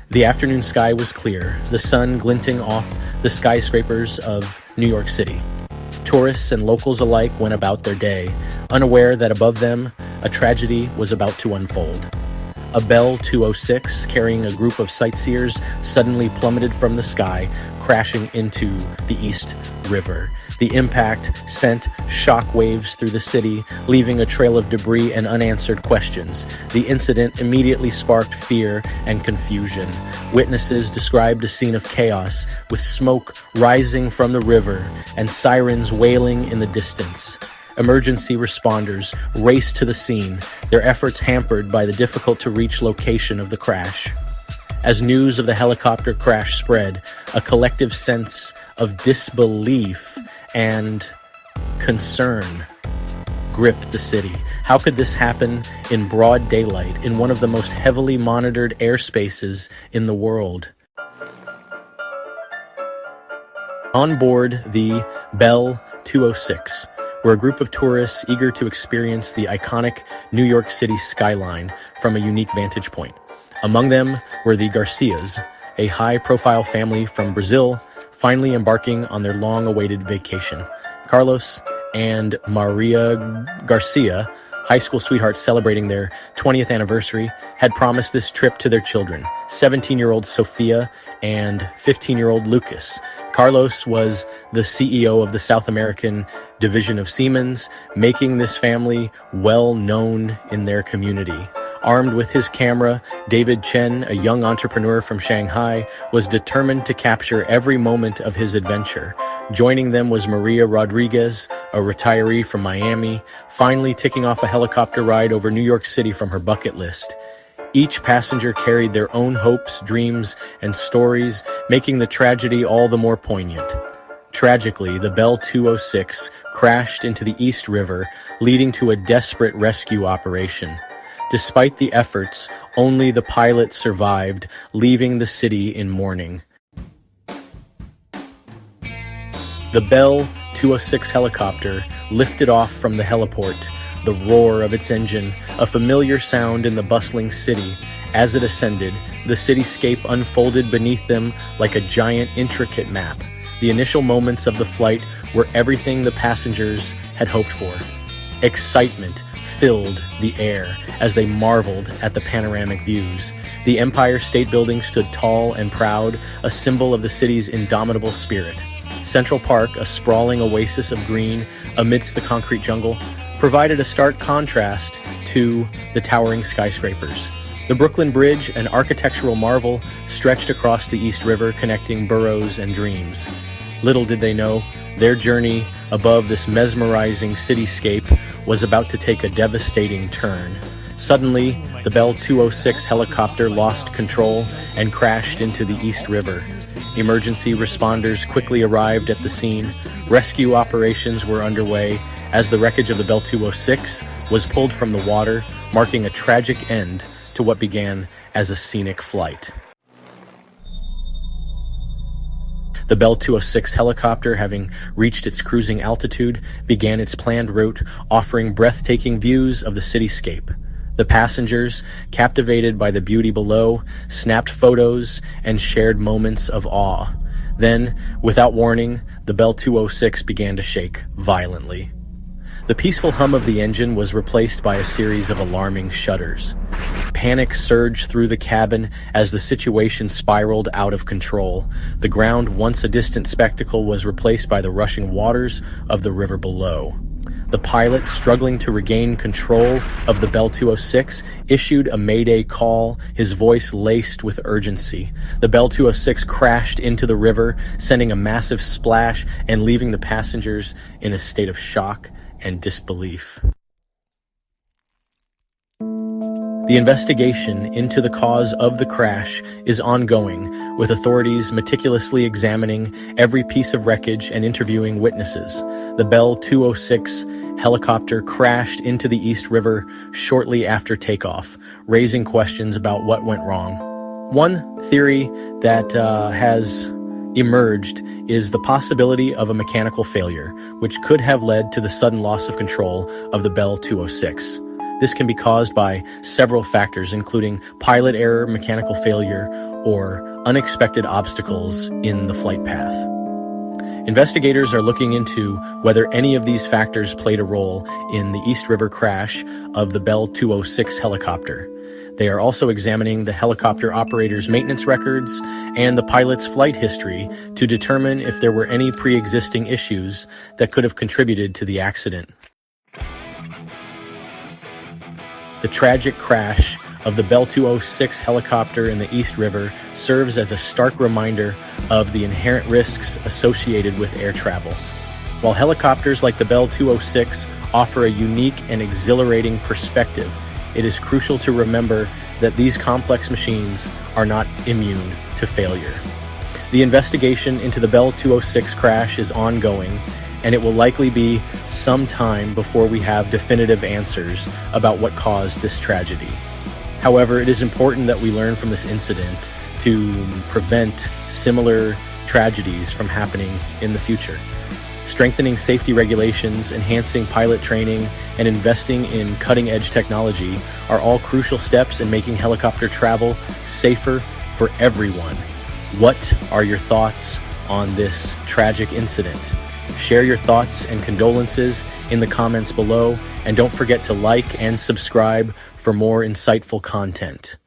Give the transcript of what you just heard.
The afternoon sky was clear, the sun glinting off the skyscrapers of New York City. Tourists and locals alike went about their day, unaware that above them, a tragedy was about to unfold. A Bell 206 carrying a group of sightseers suddenly plummeted from the sky, crashing into the East River. The impact sent shock waves through the city, leaving a trail of debris and unanswered questions. The incident immediately sparked fear and confusion. Witnesses described a scene of chaos, with smoke rising from the river and sirens wailing in the distance. Emergency responders raced to the scene, their efforts hampered by the difficult-to-reach location of the crash. As news of the helicopter crash spread, a collective sense of disbelief and concern gripped the city. How could this happen in broad daylight in one of the most heavily monitored airspaces in the world? On board the Bell 206 were a group of tourists eager to experience the iconic New York City skyline from a unique vantage point. Among them were the Garcias, a high-profile family from Brazil, finally embarking on their long-awaited vacation. Carlos and Maria Garcia, high school sweethearts celebrating their 20th anniversary, had promised this trip to their children, 17-year-old Sofia and 15-year-old Lucas. Carlos was the CEO of the South American division of Siemens, making this family well known in their community. Armed with his camera, David Chen, a young entrepreneur from Shanghai, was determined to capture every moment of his adventure. Joining them was Maria Rodriguez, a retiree from Miami, finally ticking off a helicopter ride over New York City from her bucket list. Each passenger carried their own hopes, dreams, and stories, making the tragedy all the more poignant. Tragically, the Bell 206 crashed into the East River, leading to a desperate rescue operation. Despite the efforts, only the pilot survived, leaving the city in mourning. The Bell 206 helicopter lifted off from the heliport, the roar of its engine, a familiar sound in the bustling city. As it ascended, the cityscape unfolded beneath them like a giant, intricate map. The initial moments of the flight were everything the passengers had hoped for. Excitement filled the air as they marveled at the panoramic views. The Empire State Building stood tall and proud, a symbol of the city's indomitable spirit. Central Park, a sprawling oasis of green amidst the concrete jungle, provided a stark contrast to the towering skyscrapers. The Brooklyn Bridge, an architectural marvel, stretched across the East River, connecting boroughs and dreams. Little did they know, their journey above this mesmerizing cityscape was about to take a devastating turn. Suddenly, the Bell 206 helicopter lost control and crashed into the East River. Emergency responders quickly arrived at the scene. Rescue operations were underway as the wreckage of the Bell 206 was pulled from the water, marking a tragic end to what began as a scenic flight. The Bell 206 helicopter, having reached its cruising altitude, began its planned route, offering breathtaking views of the cityscape. The passengers, captivated by the beauty below, snapped photos and shared moments of awe. Then, without warning, the Bell 206 began to shake violently. The peaceful hum of the engine was replaced by a series of alarming shudders. Panic surged through the cabin as the situation spiraled out of control. The ground, once a distant spectacle, was replaced by the rushing waters of the river below. The pilot, struggling to regain control of the Bell 206, issued a mayday call, his voice laced with urgency. The Bell 206 crashed into the river, sending a massive splash and leaving the passengers in a state of shock and disbelief. The investigation into the cause of the crash is ongoing, with authorities meticulously examining every piece of wreckage and interviewing witnesses. The Bell 206 helicopter crashed into the East River shortly after takeoff, raising questions about what went wrong. One theory that has emerged is the possibility of a mechanical failure, which could have led to the sudden loss of control of the Bell 206. This can be caused by several factors, including pilot error, mechanical failure, or unexpected obstacles in the flight path. Investigators are looking into whether any of these factors played a role in the East River crash of the Bell 206 helicopter. They are also examining the helicopter operator's maintenance records and the pilot's flight history to determine if there were any pre-existing issues that could have contributed to the accident. The tragic crash of the Bell 206 helicopter in the East River serves as a stark reminder of the inherent risks associated with air travel. While helicopters like the Bell 206 offer a unique and exhilarating perspective, it is crucial to remember that these complex machines are not immune to failure. The investigation into the Bell 206 crash is ongoing, and it will likely be some time before we have definitive answers about what caused this tragedy. However, it is important that we learn from this incident to prevent similar tragedies from happening in the future. Strengthening safety regulations, enhancing pilot training, and investing in cutting-edge technology are all crucial steps in making helicopter travel safer for everyone. What are your thoughts on this tragic incident? Share your thoughts and condolences in the comments below, and don't forget to like and subscribe for more insightful content.